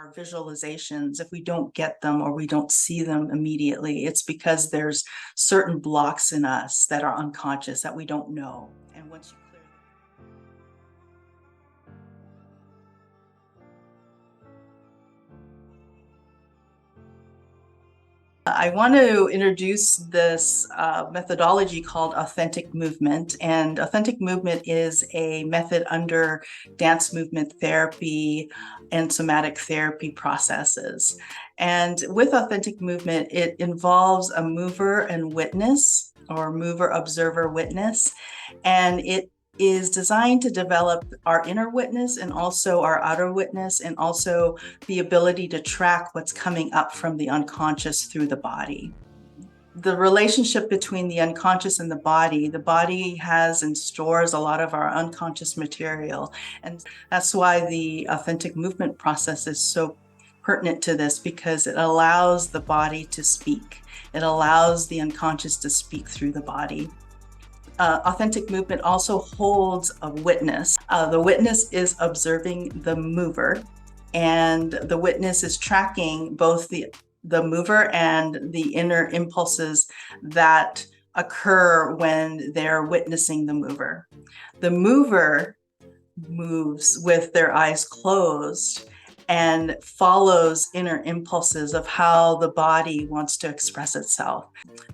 our visualizations, if we don't get them or we don't see them immediately, it's because there's certain blocks in us that are unconscious that we don't know. And once you clear I want to introduce this methodology called authentic movement. And authentic movement is a method under dance movement therapy and somatic therapy processes. And with authentic movement, it involves a mover and witness, or mover, observer, witness. And it is designed to develop our inner witness and also our outer witness, and also the ability to track what's coming up from the unconscious through the body. The relationship between the unconscious and the body has and stores a lot of our unconscious material. And that's why the authentic movement process is so pertinent to this, because it allows the body to speak. It allows the unconscious to speak through the body. Authentic movement also holds a witness. The witness is observing the mover, and the witness is tracking both the mover and the inner impulses that occur when they're witnessing the mover. The mover moves with their eyes closed and follows inner impulses of how the body wants to express itself.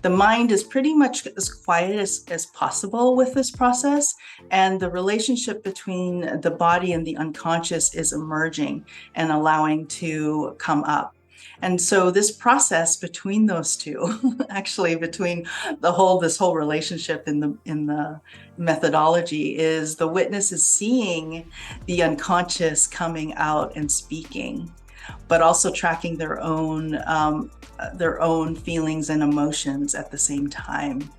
The mind is pretty much as quiet as possible with this process, and the relationship between the body and the unconscious is emerging and allowing to come up. And so this process between those two, actually between this whole relationship in the methodology, is the witness is seeing the unconscious coming out and speaking, but also tracking their own feelings and emotions at the same time.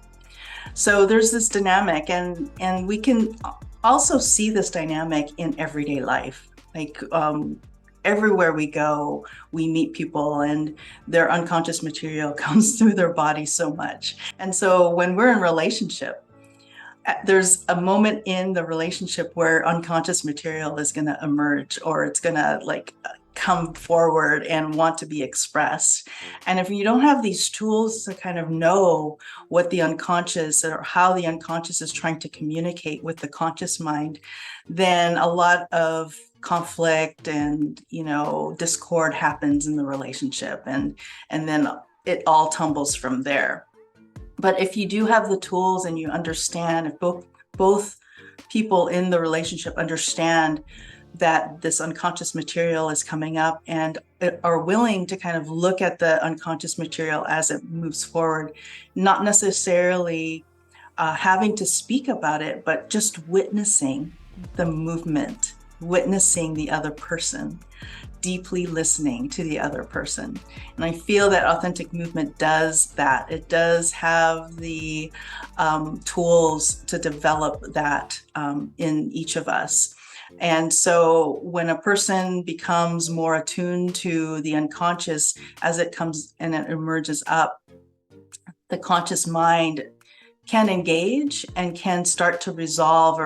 So there's this dynamic, and we can also see this dynamic in everyday life. Like everywhere we go, we meet people and their unconscious material comes through their body so much. And so when we're in relationship, there's a moment in the relationship where unconscious material is going to emerge, or it's going to come forward and want to be expressed. And if you don't have these tools to kind of know what the unconscious, or how the unconscious is trying to communicate with the conscious mind, then a lot of conflict and discord happens in the relationship, and then it all tumbles from there. But if you do have the tools and you understand, if both people in the relationship understand that this unconscious material is coming up and are willing to kind of look at the unconscious material as it moves forward, not necessarily having to speak about it, but just witnessing the movement, witnessing the other person, deeply listening to the other person. And I feel that authentic movement does that. It does have the tools to develop that in each of us. And so when a person becomes more attuned to the unconscious as it comes and it emerges up, the conscious mind can engage and can start to resolve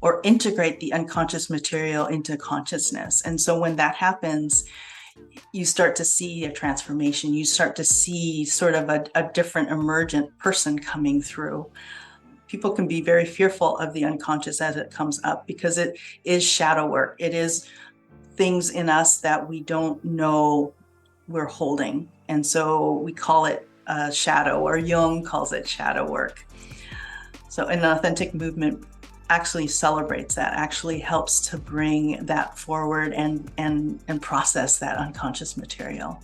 or integrate the unconscious material into consciousness. And so when that happens, you start to see a transformation. You start to see sort of a different emergent person coming through. People can be very fearful of the unconscious as it comes up, because it is shadow work. It is things in us that we don't know we're holding. And so we call it shadow, or Jung calls it shadow work. So an authentic movement actually celebrates that, actually helps to bring that forward and process that unconscious material.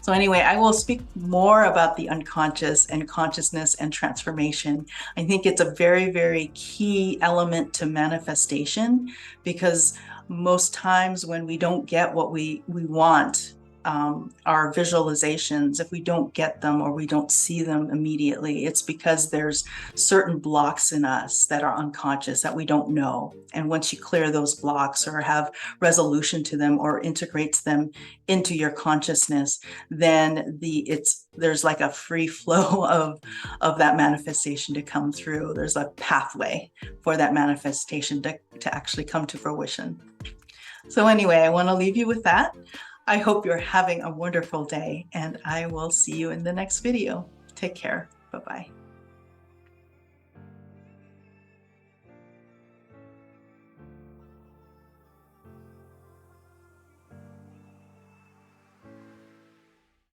So anyway, I will speak more about the unconscious and consciousness and transformation. I think it's a very, very key element to manifestation, because most times when we don't get what we want, our visualizations, if we don't get them or we don't see them immediately, it's because there's certain blocks in us that are unconscious that we don't know. And once you clear those blocks or have resolution to them or integrates them into your consciousness, then there's like a free flow of that manifestation to come through. There's a pathway for that manifestation to actually come to fruition. So anyway, I want to leave you with that. I hope you're having a wonderful day, and I will see you in the next video. Take care. Bye-bye.